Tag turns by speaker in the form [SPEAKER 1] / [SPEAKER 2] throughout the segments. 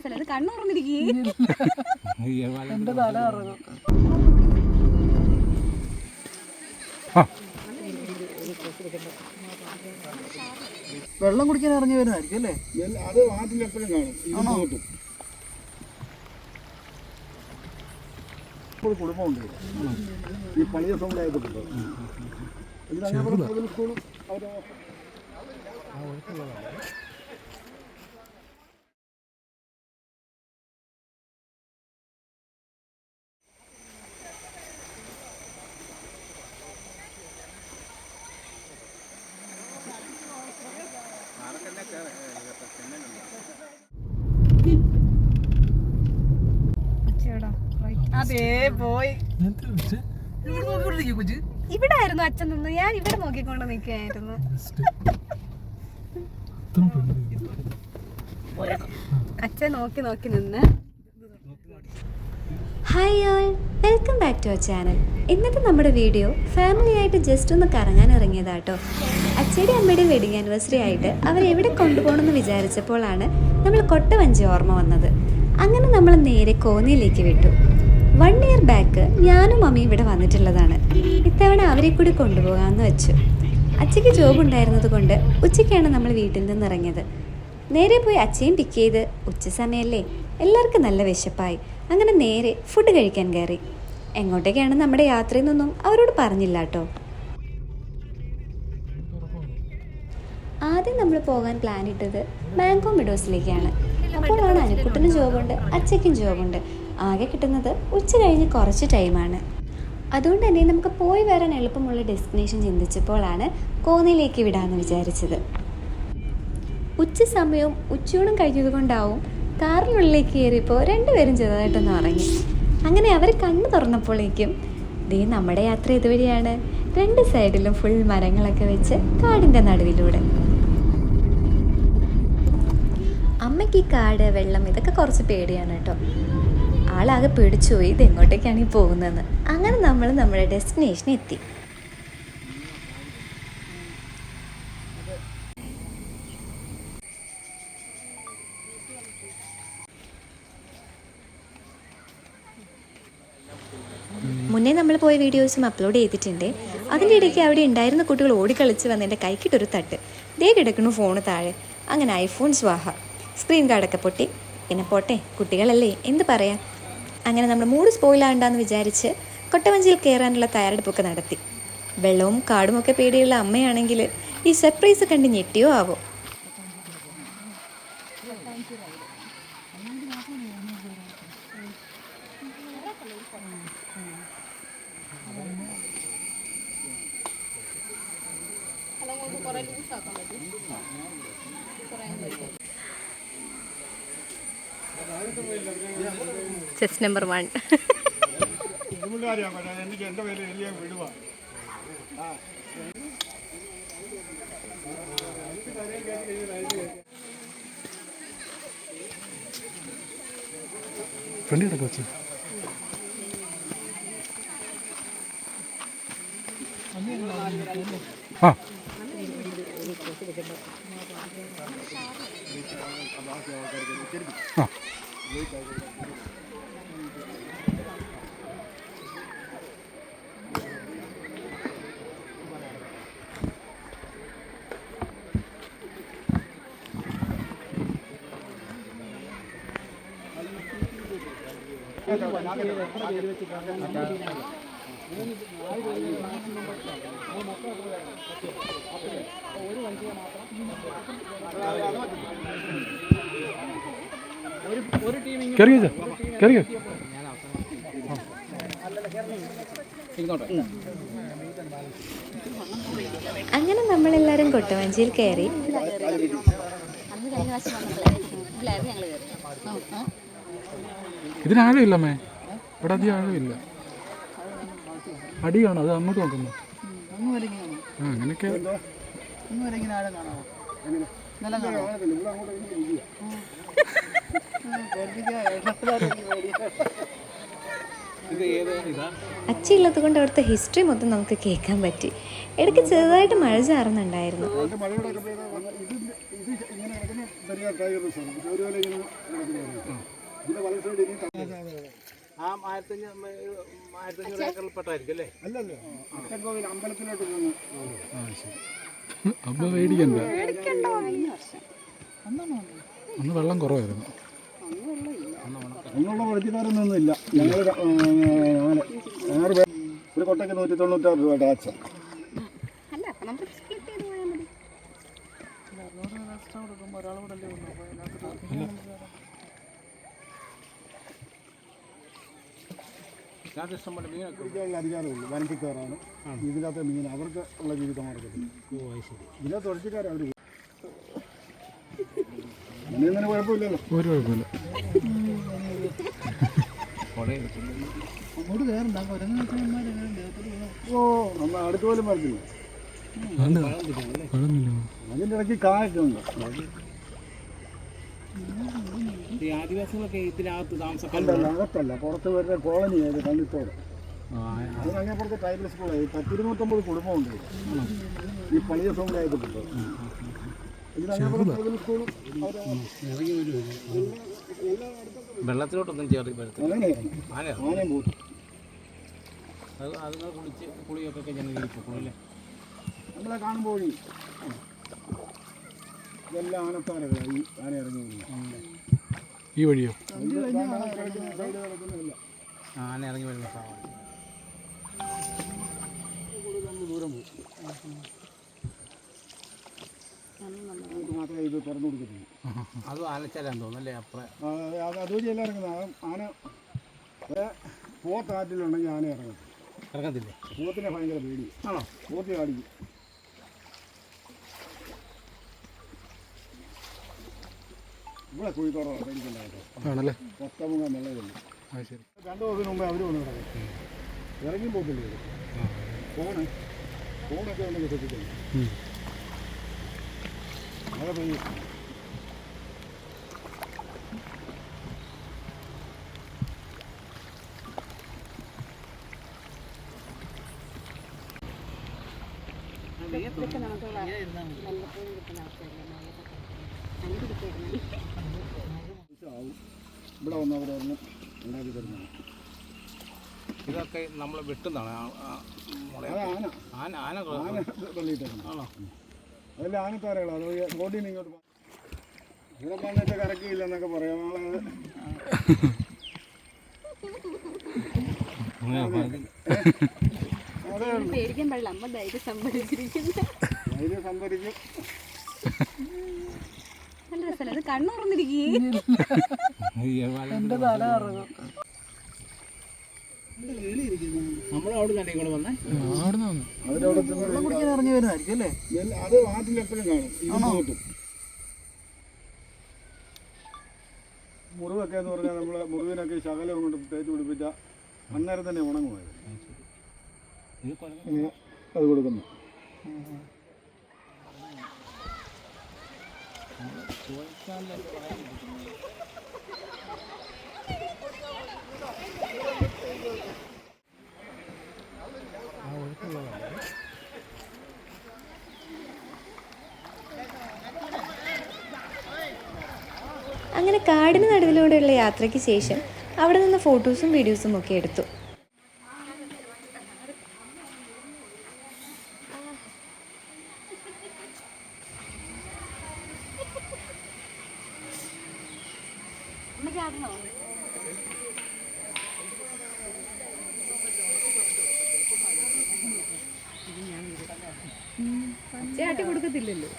[SPEAKER 1] കുഴപ്പമില്ല, അത് കണ്ണു തുറന്നിരിക്കേ.
[SPEAKER 2] എൻ്റെ തല ഇറങ്ങും. വെള്ളം കുടിക്കാൻ ഇറങ്ങി വരുന്നതായിരിക്കും അല്ലേ?
[SPEAKER 3] അത് വാട്ടിലെപ്പോഴും കാണും. കുടുംബമുണ്ട് ഈ പണിയ സമയമായിട്ടുണ്ട്. സ്കൂളും
[SPEAKER 1] അതേ പോയി. ഇവിടെ ആയിരുന്നു അച്ഛൻ നിന്ന്, ഞാൻ ഇവിടെ നോക്കിക്കൊണ്ട് നിൽക്കുകയായിരുന്നു. അച്ഛൻ നോക്കി നോക്കി നിന്ന്.
[SPEAKER 4] Hi all, welcome back to our channel. ഇന്നത്തെ നമ്മുടെ വീഡിയോ ഫാമിലിയായിട്ട് ജസ്റ്റ് ഒന്ന് കറങ്ങാൻ ഇറങ്ങിയതാട്ടോ. അച്ഛയുടെ അമ്മയുടെ വെഡിങ് ആനിവേഴ്സറി ആയിട്ട് അവരെവിടെ കൊണ്ടുപോകണമെന്ന് വിചാരിച്ചപ്പോഴാണ് നമ്മൾ കൊട്ടവഞ്ചി ഓർമ്മ വന്നത്. അങ്ങനെ നമ്മൾ നേരെ കോന്നിയിലേക്ക് വിട്ടു. 1 ഇയർ ബാക്ക് ഞാനും മമ്മിയും ഇവിടെ വന്നിട്ടുള്ളതാണ്. ഇത്തവണ അവരെ കൂടി കൊണ്ടുപോകാമെന്ന് വെച്ചു. അച്ഛയ്ക്ക് ജോബ് ഉണ്ടായിരുന്നത് കൊണ്ട് ഉച്ചയ്ക്കാണ് നമ്മൾ വീട്ടിൽ നിന്ന് ഇറങ്ങിയത്. നേരെ പോയി അച്ഛയും പിക്ക് ചെയ്ത്, ഉച്ച സമയമല്ലേ, എല്ലാവർക്കും നല്ല വിശപ്പായി. അങ്ങനെ നേരെ ഫുഡ് കഴിക്കാൻ കയറി. എങ്ങോട്ടേക്കാണ് നമ്മുടെ യാത്രയെന്നൊന്നും അവരോട് പറഞ്ഞില്ല കേട്ടോ. ആദ്യം നമ്മൾ പോകാൻ പ്ലാൻ ഇട്ടത് മാംഗോ മിഡോസിലേക്കാണ്. അപ്പോഴാണ് അനുക്കുട്ടനും ജോബുണ്ട്, അച്ഛയ്ക്കും ജോബുണ്ട്. ആകെ കിട്ടുന്നത് ഉച്ച കഴിഞ്ഞ് കുറച്ച് ടൈമാണ്. അതുകൊണ്ട് തന്നെ നമുക്ക് പോയി വരാൻ എളുപ്പമുള്ള ഡെസ്റ്റിനേഷൻ ചിന്തിച്ചപ്പോഴാണ് കോന്നിയിലേക്ക് വിടാമെന്ന് വിചാരിച്ചത്. ഉച്ച സമയവും ഉച്ചയൂണും കഴിഞ്ഞത് കൊണ്ടാവും കാറിനുള്ളിലേക്ക് കയറിയപ്പോൾ രണ്ടുപേരും ചെറുതായിട്ടൊന്ന് ഉറങ്ങി. അങ്ങനെ അവർ കണ്ണു തുറന്നപ്പോഴേക്കും ദേ നമ്മുടെ യാത്ര ഇതുവഴിയാണ്. 2 സൈഡിലും ഫുൾ മരങ്ങളൊക്കെ വെച്ച് കാടിൻ്റെ നടുവിലൂടെ. അമ്മയ്ക്ക് ഈ കാട്, വെള്ളം ഇതൊക്കെ കുറച്ച് പേടിയാണ് കേട്ടോ. ആളാകെ പേടിച്ചുപോയി, ഇത് എങ്ങോട്ടേക്കാണ് ഈ പോകുന്നതെന്ന്. അങ്ങനെ നമ്മൾ നമ്മുടെ ഡെസ്റ്റിനേഷൻ എത്തി. മുന്നേ നമ്മൾ പോയ വീഡിയോസും അപ്ലോഡ് ചെയ്തിട്ടുണ്ട്. അതിൻ്റെ ഇടയ്ക്ക് അവിടെ ഉണ്ടായിരുന്ന കുട്ടികൾ ഓടിക്കളിച്ച് വന്ന് എൻ്റെ കൈക്കിട്ടൊരു തട്ട്. ദേ കിടക്കണു ഫോണ് താഴെ. അങ്ങനെ ഐഫോൺ സ്വാഹ, സ്ക്രീൻ കാർഡൊക്കെ പൊട്ടി. പിന്നെ പോട്ടെ, കുട്ടികളല്ലേ, എന്ത് പറയാം. അങ്ങനെ നമ്മൾ മൂഡ് സ്പോയിലാണ്ടാന്ന് വിചാരിച്ച് കൊട്ടവഞ്ചിയിൽ കയറാനുള്ള തയ്യാറെടുപ്പൊക്കെ നടത്തി. വെള്ളവും കാടുമൊക്കെ പേടിയുള്ള അമ്മയാണെങ്കിൽ ഈ സർപ്രൈസ് കണ്ട് ഞെട്ടിയോ ആവോ.
[SPEAKER 1] Chess number 1. അങ്ങനെ നമ്മളെല്ലാവരും കൊട്ടവഞ്ചിയിൽ കയറി.
[SPEAKER 5] ഇതിനാഴമില്ലമ്മേ, ഇവിടെ അധികം ആഴമില്ല. അടിയാണോ അത് അങ്ങോട്ട് നോക്കുന്നു? അങ്ങനെയൊക്കെ
[SPEAKER 4] അച്ഛയുള്ളത് കൊണ്ട് അവിടുത്തെ ഹിസ്റ്ററി മൊത്തം നമുക്ക് കേൾക്കാൻ പറ്റി. ഇടയ്ക്ക് ചെറുതായിട്ട് മഴ ചാറുന്നുണ്ടായിരുന്നു.
[SPEAKER 3] ടൈഗർ റിസർവ് ശബരിമല ഇങ്ങനെ കിടക്കുന്നതാണ്. ഇതിന്റെ വല സൈഡ് ഇനി
[SPEAKER 2] ആ 1500 ഏക്കറിൽപ്പെട്ടായിരിക്കും അല്ലേ?
[SPEAKER 3] അല്ലല്ല അട്ടക്കോവിൽ അമ്പലത്തിലോട്ട് പോകുന്നു.
[SPEAKER 5] അപ്പൊ മേടിക്കണ്ട. അന്ന് വെള്ളം കുറവായിരുന്നു.
[SPEAKER 3] ഒന്നുള്ള വഴിക്കാരൊന്നും ഇല്ല. ഞങ്ങൾ 6 പേർ ഒരു കൊട്ടയ്ക്ക് 196 രൂപ ടാക്സ്.
[SPEAKER 1] അല്ല അപ്പൊ നമുക്ക് സ്പ്ലിറ്റ് ചെയ്ത് പോയാൽ മതി.
[SPEAKER 2] ഇഷ്ടംപോലെ മീനൊക്കെ
[SPEAKER 3] പിടിക്കാനുള്ള അധികാരമുള്ളൂ. വനത്തിക്കാരാണ് ഇതിനകത്തെ മീൻ അവർക്ക് ഉള്ള ജീവിതമാർഗ്ഗത്തിൽ. ഇതിനകത്ത് ഒഴിച്ചിക്കാർ അവർ അങ്ങനെ കുഴപ്പമില്ലല്ലോ.
[SPEAKER 5] ഒരു കുഴപ്പമില്ല.
[SPEAKER 2] അങ്ങോട്ട് കയറണ്ട.
[SPEAKER 3] ഓ നമ്മൾ അടുത്ത് പോലും പറഞ്ഞില്ല.
[SPEAKER 5] കുഴപ്പമില്ല.
[SPEAKER 3] അതിൻ്റെ ഇടയ്ക്ക് കായൊക്കെ ഉണ്ട്.
[SPEAKER 2] ഈ ആദിവാസികളൊക്കെ ഇതിനകത്ത് താമസക്കാർ
[SPEAKER 3] അല്ല അകത്തല്ല, പുറത്ത് വരുന്ന കോളനി ആയത് കണ്ടിത്തോട്. അതിനപ്പുറത്ത് ട്രൈബൽ സ്കൂളായി 10-29 കുടുംബമുണ്ട് ഈ പളിയ സമുദായത്തിൽപ്പെട്ടു. ഇതിനപ്പുറത്ത് ട്രൈബൽ സ്കൂളും
[SPEAKER 2] വെള്ളത്തിലോട്ടൊന്നും ചേർത്ത്
[SPEAKER 3] അങ്ങനെയാണ്. ആനയും പോയി
[SPEAKER 2] അതുങ്ങൾ കുളിച്ച് കുളിയൊക്കെ കഴിഞ്ഞാൽ അല്ലേ?
[SPEAKER 3] നമ്മളെ കാണുമ്പോൾ ഇതെല്ലാം ആനത്താരകളാണ്. ഈ ആന ഇറങ്ങി
[SPEAKER 5] ഈ വഴിയോ?
[SPEAKER 2] ആന ഇറങ്ങി വരുന്ന സ്ഥലമാണ്.
[SPEAKER 3] ദൂരം പോകും. മാത്രമേ ഇത് തുറന്നു കൊടുക്കത്തുള്ളൂ.
[SPEAKER 2] അത് ആനച്ചാലാന്ന് തോന്നുന്നല്ലേ? അപ്പുറം
[SPEAKER 3] അതുവഴി എല്ലാം ഇറങ്ങുന്നത്. ആന പോത്താറ്റിലുണ്ടെങ്കിൽ ആന ഇറങ്ങും.
[SPEAKER 2] ഇറങ്ങത്തില്ലേ?
[SPEAKER 3] പോത്തിനെ ഭയങ്കര പേടി.
[SPEAKER 2] ആണോ?
[SPEAKER 3] പോത്തി കാടിക്കും. ഇവിടെ കോഴിക്കോടാണ് പേടിക്കണ്ടായിട്ട്.
[SPEAKER 5] ആണല്ലേ?
[SPEAKER 3] 10 മുങ്ങാൻ വെള്ളമില്ല.
[SPEAKER 5] ആ ശരി.
[SPEAKER 3] 2 ദിവസത്തിന് മുമ്പേ അവർ വന്ന് കിടക്കും. ഇറങ്ങി പോക്കില്ലേ ഫോണൊക്കെ ഉണ്ടെങ്കിൽ ശ്രദ്ധിക്കുന്നു. മഴ പെയ്യും. ഇവിടെ വന്നവരൊന്നും ഉണ്ടാക്കി തരുന്നത്.
[SPEAKER 2] ഇതൊക്കെ നമ്മൾ വെട്ടുന്നതാണ്.
[SPEAKER 3] അത്
[SPEAKER 2] ആന ആന
[SPEAKER 3] തള്ളിയിട്ടാണ്.
[SPEAKER 2] ആണോ?
[SPEAKER 3] അതെല്ലാം ആനത്താരകളാണ്. അത് റോഡിൽ നിന്ന് ഇങ്ങോട്ട് ഇവിടെ വന്നിട്ട് കറക്കിയില്ലെന്നൊക്കെ പറയാം.
[SPEAKER 1] പേടിക്കാൻ പാടില്ല. അമ്മ ധൈര്യം സംഭരിച്ചിരിക്കുന്നു.
[SPEAKER 3] ധൈര്യം സംഭരിക്കും.
[SPEAKER 1] നല്ല രസമല്ലേ? അത് കണ്ണുറന്നിരിക്കും.
[SPEAKER 2] നമ്മളവിടെ തന്നെ ഇങ്ങോട്ട് വന്നേ.
[SPEAKER 3] അതിലവിടെ
[SPEAKER 2] വെള്ളം കുടിക്കാൻ ഇറങ്ങി വരുന്നതായിരിക്കും അല്ലേ?
[SPEAKER 3] അത് നാട്ടിലെപ്പോഴും കാണും. ഇതിനോട്ടും മുറിവൊക്കെ എന്ന് പറഞ്ഞാൽ നമ്മൾ മുറിവിനൊക്കെ ശകലം കൊണ്ട് തേച്ച് പിടിപ്പിച്ചാൽ അന്നേരം തന്നെ ഉണങ്ങുമായിരുന്നു. അത് കൊടുക്കുന്നു.
[SPEAKER 4] അങ്ങനെ കാടിന് നടുവിലൂടെയുള്ള യാത്രയ്ക്ക് ശേഷം അവിടെ നിന്ന് ഫോട്ടോസും വീഡിയോസും ഒക്കെ എടുത്തു.
[SPEAKER 1] കൊടുക്കത്തില്ലല്ലോ.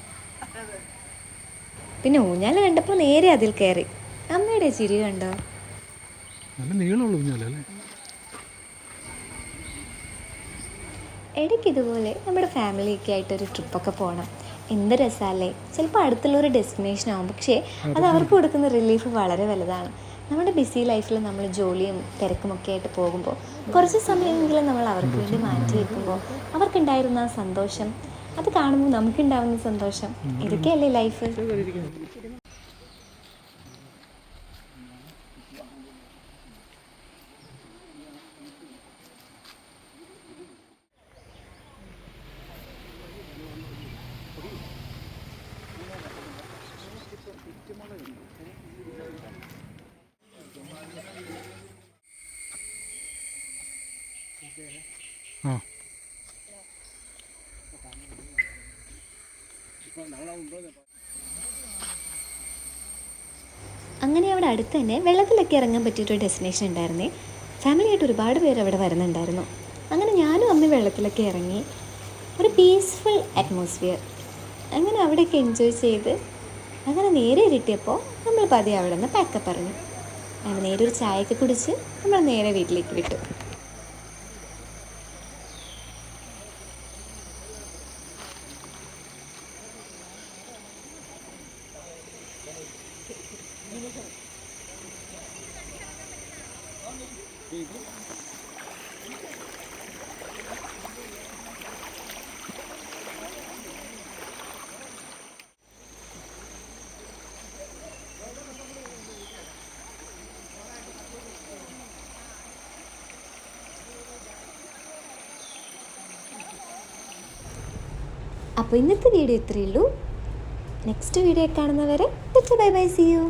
[SPEAKER 4] പിന്നെ ഊഞ്ഞാൽ കണ്ടപ്പോൾ നേരെ അതിൽ കയറി. അമ്മയുടെ ചിരി കണ്ടോ?
[SPEAKER 5] നല്ല നീളമുള്ള ഊഞ്ഞാലല്ലേ?
[SPEAKER 4] ഇടയ്ക്ക് ഇതുപോലെ നമ്മുടെ ഫാമിലിയൊക്കെ ആയിട്ടൊരു ട്രിപ്പൊക്കെ പോകണം. എന്ത് രസമല്ലേ? ചിലപ്പോൾ അടുത്തുള്ളൊരു ഡെസ്റ്റിനേഷൻ ആവും, പക്ഷേ അത് അവർക്ക് കൊടുക്കുന്ന റിലീഫ് വളരെ വലുതാണ്. നമ്മുടെ ബിസി ലൈഫിൽ നമ്മൾ ജോലിയും തിരക്കുമൊക്കെ ആയിട്ട് പോകുമ്പോൾ കുറച്ച് സമയമെങ്കിലും നമ്മൾ അവർക്ക് വേണ്ടി മാറ്റി വയ്ക്കുമ്പോൾ അവർക്കുണ്ടായിരുന്ന ആ സന്തോഷം, അത് കാണുമ്പോൾ നമുക്കുണ്ടാവുന്ന സന്തോഷം, ഇതൊക്കെയല്ലേ ലൈഫ്. അങ്ങനെ അവിടെ അടുത്ത് തന്നെ വെള്ളത്തിലൊക്കെ ഇറങ്ങാൻ പറ്റിയിട്ടൊരു ഡെസ്റ്റിനേഷൻ ഉണ്ടായിരുന്നേ. ഫാമിലിയായിട്ട് ഒരുപാട് പേര് അവിടെ വരുന്നുണ്ടായിരുന്നു. അങ്ങനെ ഞാനും അമ്മ വെള്ളത്തിലൊക്കെ ഇറങ്ങി. ഒരു പീസ്ഫുൾ അറ്റ്മോസ്ഫിയർ. അങ്ങനെ അവിടെയൊക്കെ എൻജോയ് ചെയ്ത് അങ്ങനെ നേരെ കിട്ടിയപ്പോൾ നമ്മൾ പതിയെ അവിടെ നിന്ന് പാക്കപ്പ് പറഞ്ഞു. അങ്ങനെ നേരെ ഒരു ചായയൊക്കെ കുടിച്ച് നമ്മൾ നേരെ വീട്ടിലേക്ക് വിട്ടു. അപ്പോൾ ഇന്നത്തെ വീഡിയോ ഇത്രയേ ഉള്ളൂ. നെക്സ്റ്റ് വീഡിയോ കാണുന്നവരെ ബൈ ബൈ, സീ യു.